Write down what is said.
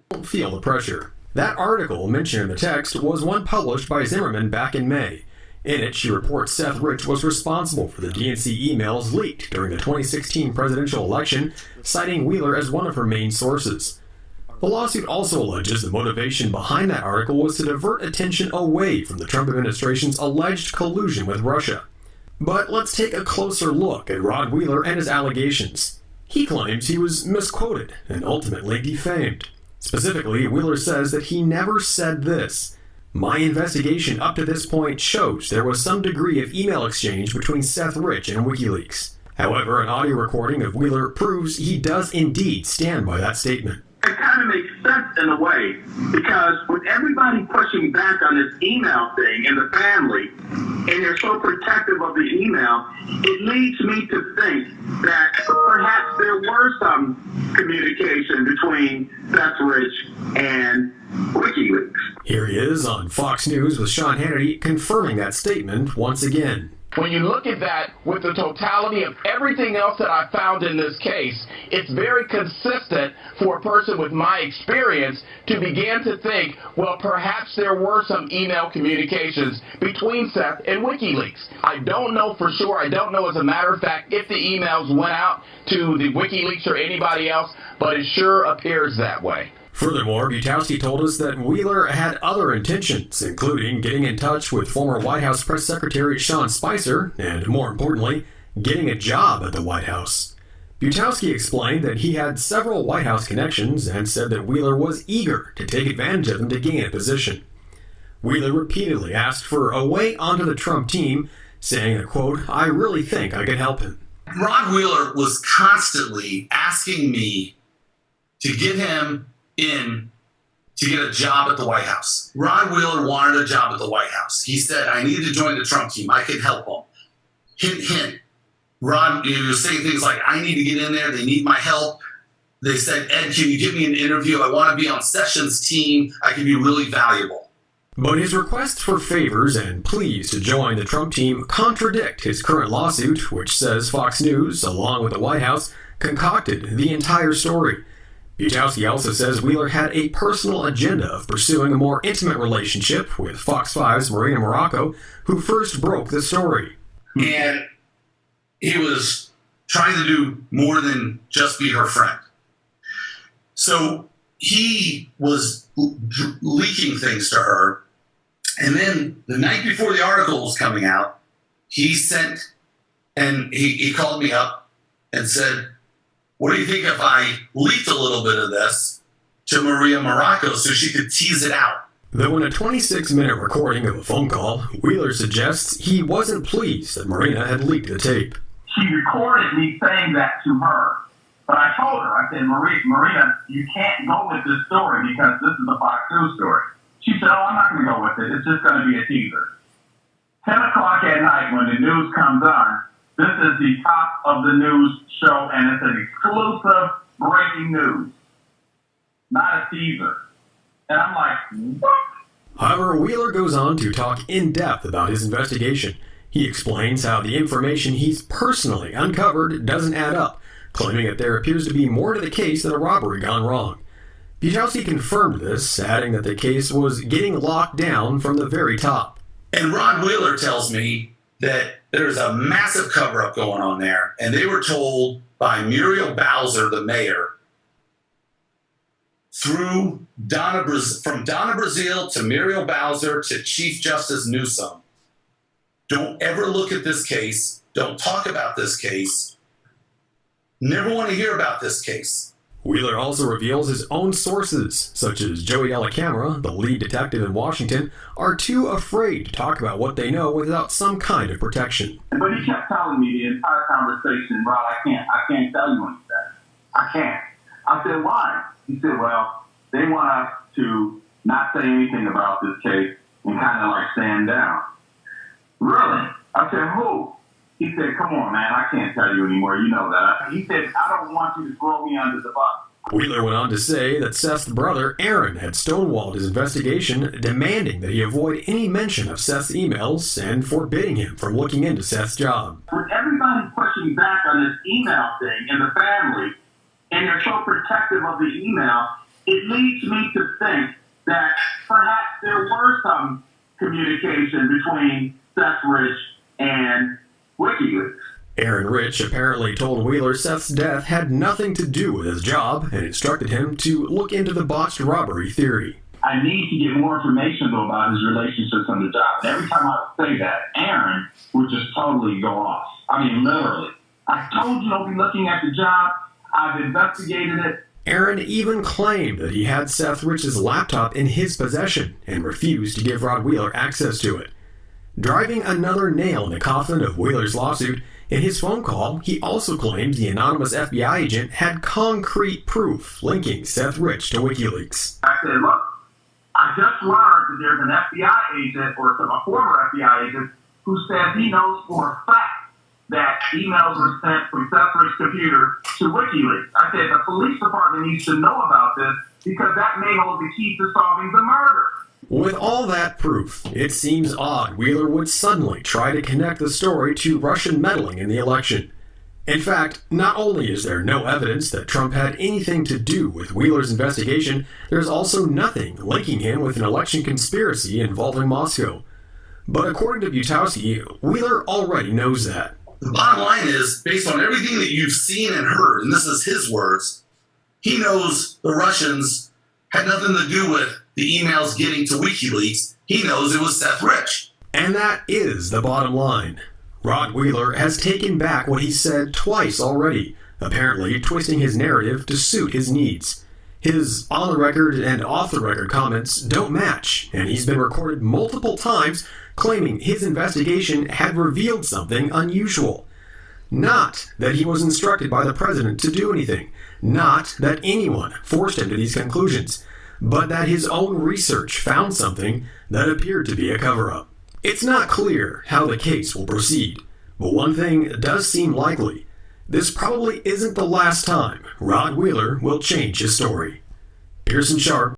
Don't feel the pressure. That article mentioned in the text was one published by Zimmerman back in May. In it, she reports Seth Rich was responsible for the DNC emails leaked during the 2016 presidential election, citing Wheeler as one of her main sources. The lawsuit also alleges the motivation behind that article was to divert attention away from the Trump administration's alleged collusion with Russia. But let's take a closer look at Rod Wheeler and his allegations. He claims he was misquoted and ultimately defamed. Specifically, Wheeler says that he never said this. My investigation up to this point shows there was some degree of email exchange between Seth Rich and WikiLeaks. However, an audio recording of Wheeler proves he does indeed stand by that statement. It kind of makes sense in a way, because with everybody pushing back on this email thing and the family, and they're so protective of the email, it leads me to think that perhaps there were some communication between Seth Rich and WikiLeaks. Here he is on Fox News with Sean Hannity confirming that statement once again. When you look at that with the totality of everything else that I found in this case, it's very consistent for a person with my experience to begin to think, well, perhaps there were some email communications between Seth and WikiLeaks. I don't know for sure. I don't know, as a matter of fact, if the emails went out to the WikiLeaks or anybody else, but it sure appears that way. Furthermore, Butowski told us that Wheeler had other intentions, including getting in touch with former White House Press Secretary Sean Spicer, and more importantly, getting a job at the White House. Butowski explained that he had several White House connections and said that Wheeler was eager to take advantage of them to gain a position. Wheeler repeatedly asked for a way onto the Trump team, saying that, quote, I really think I could help him. Rod Wheeler was constantly asking me to get him in to get a job at the White House. Rod Wheeler wanted a job at the White House. He said, I need to join the Trump team. I can help him. Hint, hint. Rod, he was saying things like, I need to get in there. They need my help. They said, Ed, can you give me an interview? I want to be on Sessions' team. I can be really valuable. But his requests for favors and pleas to join the Trump team contradict his current lawsuit, which says Fox News, along with the White House, concocted the entire story. Butowski also says Wheeler had a personal agenda of pursuing a more intimate relationship with Fox 5's Marina Morocco, who first broke the story. And he was trying to do more than just be her friend. So he was leaking things to her. And then the night before the article was coming out, he called me up and said, what do you think if I leaked a little bit of this to Maria Morocco so she could tease it out? Though in a 26-minute recording of a phone call, Wheeler suggests he wasn't pleased that Marina had leaked the tape. She recorded me saying that to her. But I told her, I said, Marina, you can't go with this story because this is a Fox News story. She said, oh, I'm not going to go with it. It's just going to be a teaser. 10 o'clock at night when the news comes on, this is the top of the news show, and it's an exclusive breaking news, not a teaser. And I'm like, what? However, Wheeler goes on to talk in depth about his investigation. He explains how the information he's personally uncovered doesn't add up, claiming that there appears to be more to the case than a robbery gone wrong. Butowski confirmed this, adding that the case was getting locked down from the very top. And Rod Wheeler tells me that there's a massive cover-up going on there, and they were told by Muriel Bowser, the mayor, through from Donna Brazile to Muriel Bowser to Chief Justice Newsom, don't ever look at this case, don't talk about this case, never want to hear about this case. Wheeler also reveals his own sources, such as Joey Dellacamera, the lead detective in Washington, are too afraid to talk about what they know without some kind of protection. But he kept telling me the entire conversation, Rod, I can't tell you anything. I can't. I said, why? He said, well, they want us to not say anything about this case and kind of like stand down. Really? I said, who? He said, come on, man, I can't tell you anymore. You know that. He said, I don't want you to throw me under the bus. Wheeler went on to say that Seth's brother, Aaron, had stonewalled his investigation, demanding that he avoid any mention of Seth's emails and forbidding him from looking into Seth's job. With everybody pushing back on this email thing in the family, and they're so protective of the email, it leads me to think that perhaps there were some communication between Seth Rich and WikiLeaks. Aaron Rich apparently told Wheeler Seth's death had nothing to do with his job and instructed him to look into the botched robbery theory. I need to get more information, though, about his relationships on the job. And every time I would say that, Aaron would just totally go off. I mean, literally. I told you don't be looking at the job. I've investigated it. Aaron even claimed that he had Seth Rich's laptop in his possession and refused to give Rod Wheeler access to it. Driving another nail in the coffin of Wheeler's lawsuit, in his phone call, he also claimed the anonymous FBI agent had concrete proof linking Seth Rich to WikiLeaks. I said, look, I just learned that there's an FBI agent or a former FBI agent who says he knows for a fact that emails were sent from Seth Rich's computer to WikiLeaks. I said the police department needs to know about this because that may hold the key to solving the murder. With all that proof, it seems odd Wheeler would suddenly try to connect the story to Russian meddling in the election. In fact, not only is there no evidence that Trump had anything to do with Wheeler's investigation, there's also nothing linking him with an election conspiracy involving Moscow. But according to Butowski, Wheeler already knows that. The bottom line is, based on everything that you've seen and heard, and this is his words, he knows the Russians had nothing to do with the emails getting to WikiLeaks. He knows it was Seth Rich. And that is the bottom line. Rod Wheeler has taken back what he said twice already, apparently twisting his narrative to suit his needs. His on-the-record and off-the-record comments don't match, and he's been recorded multiple times claiming his investigation had revealed something unusual. Not that he was instructed by the president to do anything, not that anyone forced him to these conclusions, but that his own research found something that appeared to be a cover-up. It's not clear how the case will proceed, but one thing does seem likely. This probably isn't the last time Rod Wheeler will change his story. Pearson Sharp,